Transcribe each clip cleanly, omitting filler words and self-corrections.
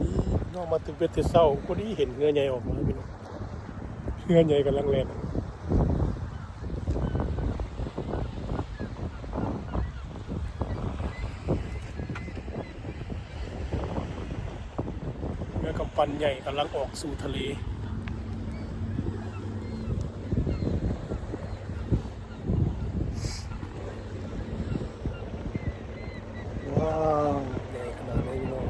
ดีน้องมาตึกเวทเศร้าคนนี้เห็นเงือใหญ่ออกมาพี่น้องเงือใหญ่กำลังแรงเงือกำปั้นใหญ่กำลังออกสู่ทะเลว้าวใหญ่ขนาดนี้พี่น้อง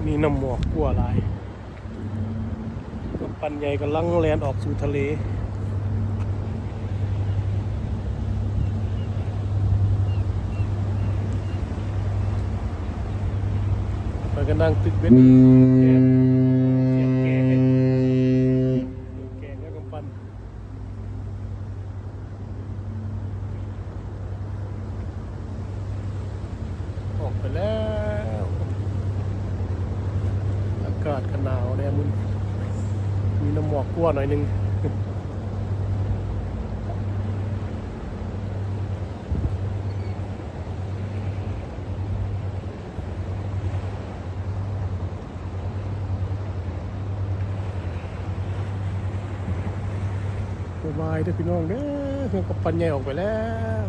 มีน้ำหมอกกลัวหลายกำปั้นใหญ่กำลังแล่นออกสู่ทะเลมันก็นั่งตึกเบ็ดแกงแล้วกำปั้นออกไปแล้วอากาศก็หนาวแน่มึงมีน้ำหมอกกลัวหน่อยนึงสบายเด้อพี่น้องเด้อเฮือกำปั้นใหญ่ออกไปแล้ว